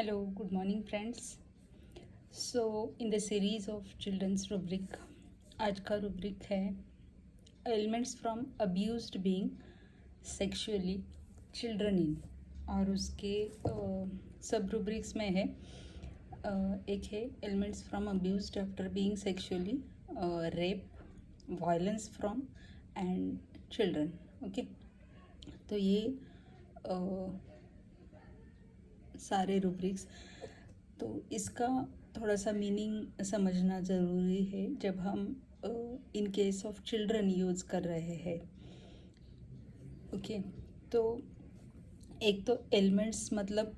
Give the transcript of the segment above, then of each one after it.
Hello, good morning friends. So in the series of children's rubric, आज का rubric है elements from abused being sexually children in, और उसके सब rubrics में है एक है elements from abused after being sexually rape, violence from and children. Okay, तो ये सारे रूब्रिक्स, तो इसका थोड़ा सा मीनिंग समझना ज़रूरी है जब हम in case of children use कर रहे हैं. ओके, तो एक तो एलिमेंट्स मतलब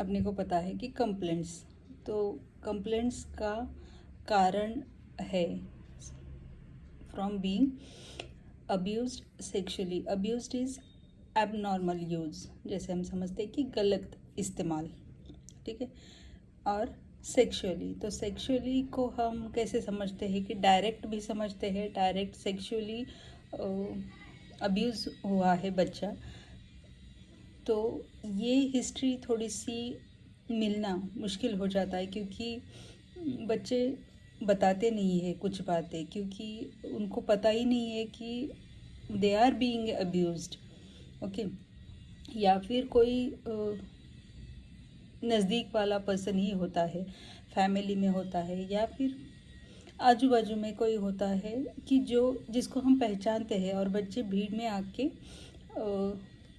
अपने को पता है कि कंप्लेंट्स, तो कंप्लेंट्स का कारण है from being abused sexually. Abused is abnormal use, जैसे हम समझते हैं कि गलत इस्तेमाल, ठीक है. और सेक्सुअली, तो सेक्सुअली को हम कैसे समझते हैं कि डायरेक्ट भी समझते हैं, डायरेक्ट सेक्सुअली अब्यूज़ हुआ है बच्चा, तो ये हिस्ट्री थोड़ी सी मिलना मुश्किल हो जाता है क्योंकि बच्चे बताते नहीं है कुछ बातें, क्योंकि उनको पता ही नहीं है कि they are being abused. Okay, या फिर कोई नज़दीक वाला पर्सन ही होता है, फैमिली में होता है, या फिर आजू बाजू में कोई होता है कि जिसको हम पहचानते हैं, और बच्चे भीड़ में आके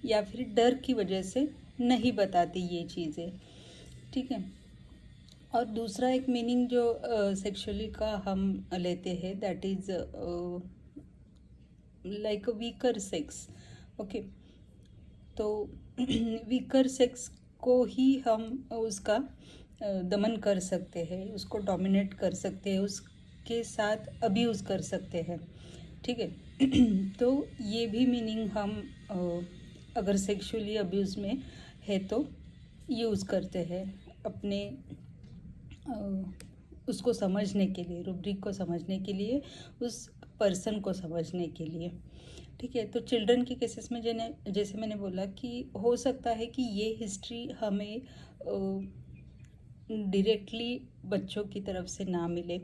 या फिर डर की वजह से नहीं बताते ये चीज़ें, ठीक है. और दूसरा एक मीनिंग जो सेक्सुअली का हम लेते हैं, that is like weaker sex. Okay, तो वीकर सेक्स को ही हम उसका दमन कर सकते हैं, उसको डोमिनेट कर सकते हैं, उसके साथ अब्यूज़ कर सकते हैं, ठीक है. तो ये भी मीनिंग हम अगर सेक्सुअली अब्यूज़ में है तो यूज़ करते हैं अपने उसको समझने के लिए, रूब्रिक को समझने के लिए, उस पर्सन को समझने के लिए, ठीक है. तो चिल्ड्रन के केसेस में जैसे मैंने बोला कि हो सकता है कि ये हिस्ट्री हमें डायरेक्टली बच्चों की तरफ से ना मिले.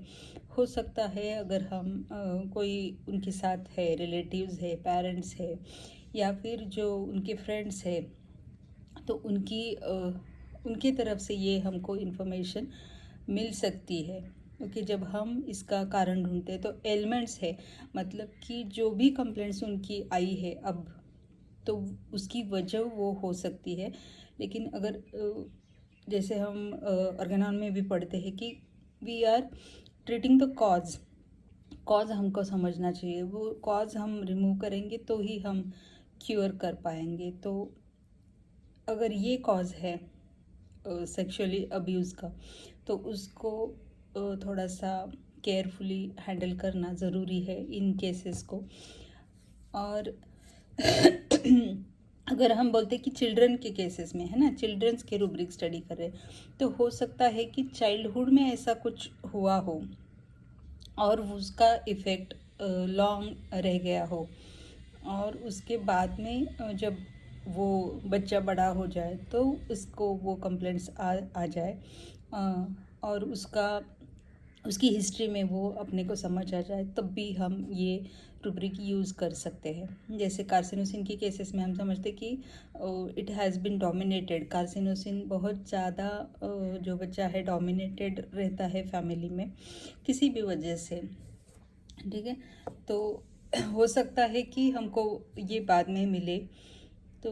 हो सकता है अगर हम कोई उनके साथ है, रिलेटिव्स है, पेरेंट्स है, या फिर जो उनके फ्रेंड्स है, तो उनकी तरफ से ये हमको इन्फॉर्मेशन मिल सकती है. क्योंकि जब हम इसका कारण ढूंढते हैं तो एलिमेंट्स है, मतलब कि जो भी कंप्लेंट्स उनकी आई है अब, तो उसकी वजह वो हो सकती है. लेकिन अगर जैसे हम ऑर्गेनॉन में भी पढ़ते हैं कि we are treating the cause हमको समझना चाहिए. वो कॉज हम रिमूव करेंगे तो ही हम क्योर कर पाएंगे. तो अगर ये कॉज है सेक्सुअली अब्यूज़ का, तो उसको थोड़ा सा केयरफुली हैंडल करना ज़रूरी है इन केसेस को. और अगर हम बोलते कि चिल्ड्रन के केसेस में है ना, चिल्ड्रंस के रूब्रिक स्टडी कर रहे, तो हो सकता है कि चाइल्डहुड में ऐसा कुछ हुआ हो और उसका इफ़ेक्ट लॉन्ग रह गया हो, और उसके बाद में जब वो बच्चा बड़ा हो जाए तो उसको वो कंप्लेंट्स आ जाए, और उसकी हिस्ट्री में वो अपने को समझ आ जाए, तब भी हम ये रूब्रिक यूज़ कर सकते हैं. जैसे कार्सिनोसिन की केसेस में हम समझते कि it has been dominated. Carcinosin बहुत ज़्यादा जो बच्चा है डोमिनेटेड रहता है फैमिली में किसी भी वजह से, ठीक है. तो हो सकता है कि हमको ये बाद में मिले, तो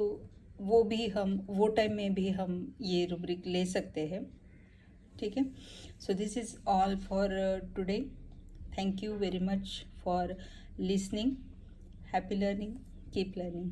वो टाइम में भी हम ये रूब्रिक ले सकते हैं, ठीक है. So this is all for today. Thank you very much for listening. Happy learning, keep learning.